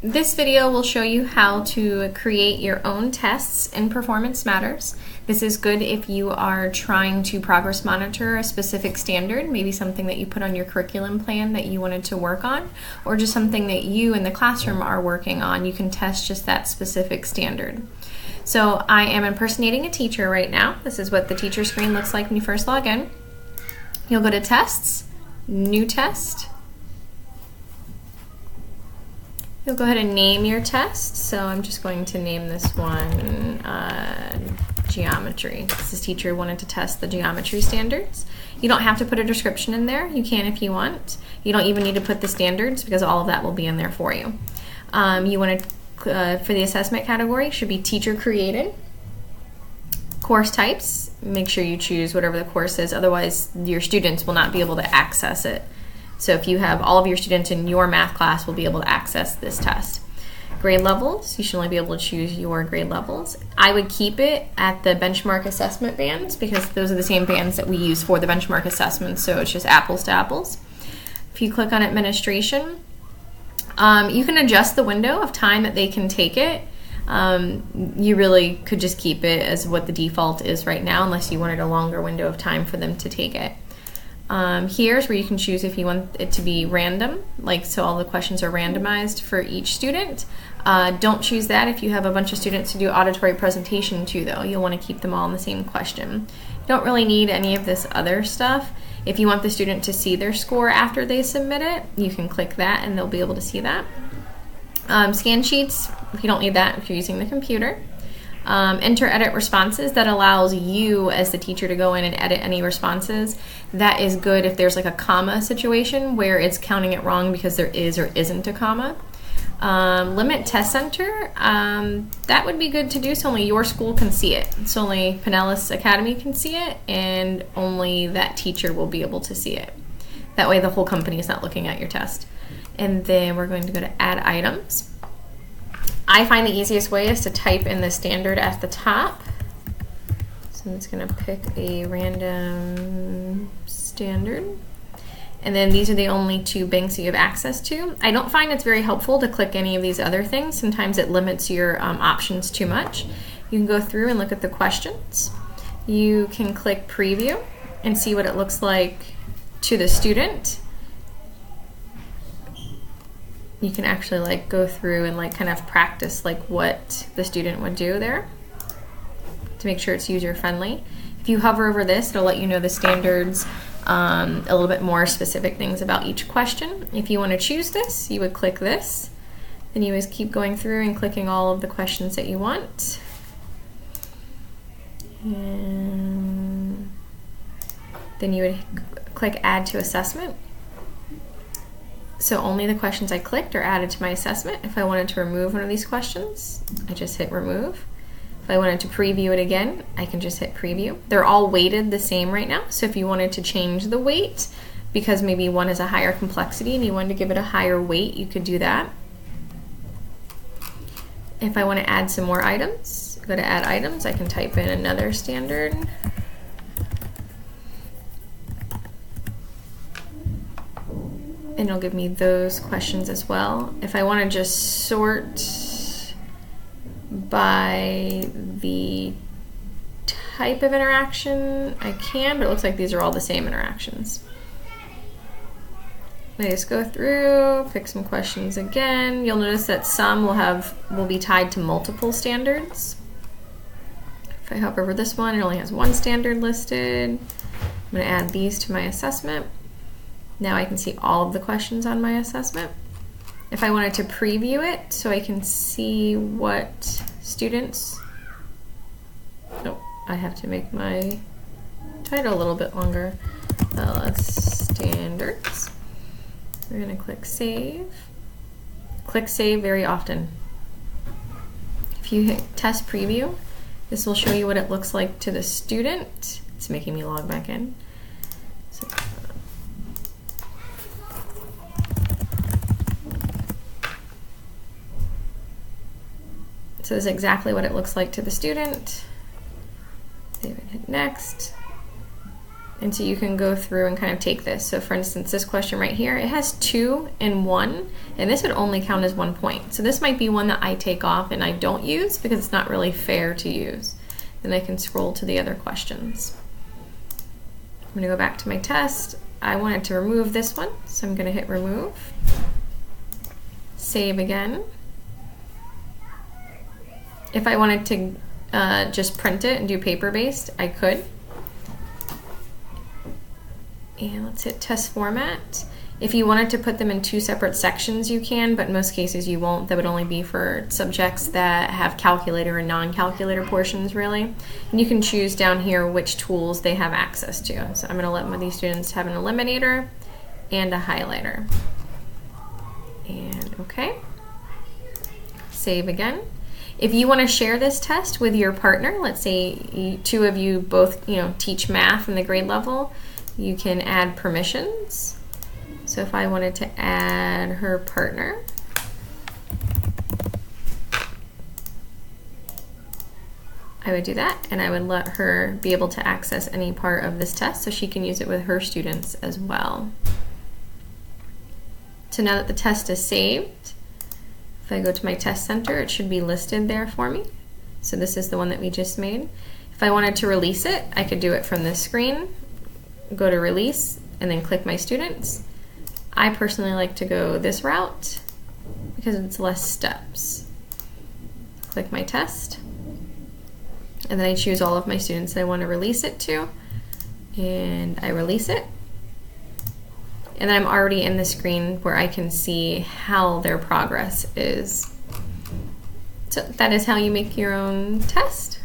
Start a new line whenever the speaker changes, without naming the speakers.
This video will show you how to create your own tests in Performance Matters. This is good if you are trying to progress monitor a specific standard, maybe something that you put on your curriculum plan that you wanted to work on, or just something that you in the classroom are working on. You can test just that specific standard. So I am impersonating a teacher right now. This is what the teacher screen looks like when you first log in. You'll go to Tests, New Test. You'll go ahead and name your test. So I'm just going to name this one Geometry. This teacher wanted to test the geometry standards. You don't have to put a description in there. You can if you want. You don't even need to put the standards because all of that will be in there for you. You want to, for the assessment category, should be teacher created. Course types, make sure you choose whatever the course is, otherwise your students will not be able to access it. So if you have all of your students in your math class will be able to access this test. Grade levels, you should only be able to choose your grade levels. I would keep it at the benchmark assessment bands because those are the same bands that we use for the benchmark assessments, so it's just apples to apples. If you click on administration, you can adjust the window of time that they can take it. You really could just keep it as what the default is right now unless you wanted a longer window of time for them to take it. Here's where you can choose if you want it to be random, like so all the questions are randomized for each student. Don't choose that if you have a bunch of students to do auditory presentation to, though. You'll want to keep them all in the same question. You don't really need any of this other stuff. If you want the student to see their score after they submit it, you can click that and they'll be able to see that. Scan sheets, if you don't need that if you're using the computer. Enter edit responses, that allows you as the teacher to go in and edit any responses. That is good if there's like a comma situation where it's counting it wrong because there is or isn't a comma. Limit test center, that would be good to do so only your school can see it. So only Pinellas Academy can see it and only that teacher will be able to see it. That way the whole company is not looking at your test. And then we're going to go to add items. I find the easiest way is to type in the standard at the top. So I'm just going to pick a random standard. And then these are the only two banks you have access to. I don't find it's very helpful to click any of these other things. Sometimes it limits your options too much. You can go through and look at the questions. You can click preview and see what it looks like to the student. You can actually like go through and like kind of practice like what the student would do there to make sure it's user friendly. If you hover over this, it'll let you know the standards, a little bit more specific things about each question. If you want to choose this, you would click this. Then you always keep going through and clicking all of the questions that you want. And then you would click add to assessment. So only the questions I clicked are added to my assessment. If I wanted to remove one of these questions, I just hit remove. If I wanted to preview it again, I can just hit preview. They're all weighted the same right now, so if you wanted to change the weight, because maybe one is a higher complexity and you wanted to give it a higher weight, you could do that. If I want to add some more items, go to add items, I can type in another standard. And it'll give me those questions as well. If I want to just sort by the type of interaction, I can, but it looks like these are all the same interactions. I just go through, pick some questions again. You'll notice that some will be tied to multiple standards. If I hover over this one, it only has one standard listed. I'm going to add these to my assessment. Now I can see all of the questions on my assessment. If I wanted to preview it so I can see what students, I have to make my title a little bit longer. Standards. We're going to click save. Click save very often. If you hit test preview, this will show you what it looks like to the student. It's making me log back in. So this is exactly what it looks like to the student. Hit next. And so you can go through and kind of take this. So for instance, this question right here, it has 2 and 1, and this would only count as 1 point. So this might be one that I take off and I don't use because it's not really fair to use. Then I can scroll to the other questions. I'm gonna go back to my test. I wanted to remove this one, so I'm gonna hit remove. Save again. If I wanted to just print it and do paper-based, I could. And let's hit test format. If you wanted to put them in 2 separate sections, you can, but in most cases you won't. That would only be for subjects that have calculator and non-calculator portions, really. And you can choose down here which tools they have access to. So I'm gonna let these students have an eliminator and a highlighter. And okay. Save again. If you want to share this test with your partner, let's say 2 of you both teach math in the grade level, you can add permissions. So if I wanted to add her partner, I would do that, and I would let her be able to access any part of this test so she can use it with her students as well. So now that the test is saved, if I go to my test center, it should be listed there for me. So this is the one that we just made. If I wanted to release it, I could do it from this screen, go to release, and then click my students. I personally like to go this route because it's less steps. Click my test, and then I choose all of my students that I want to release it to, and I release it. And then I'm already in the screen where I can see how their progress is. So that is how you make your own test.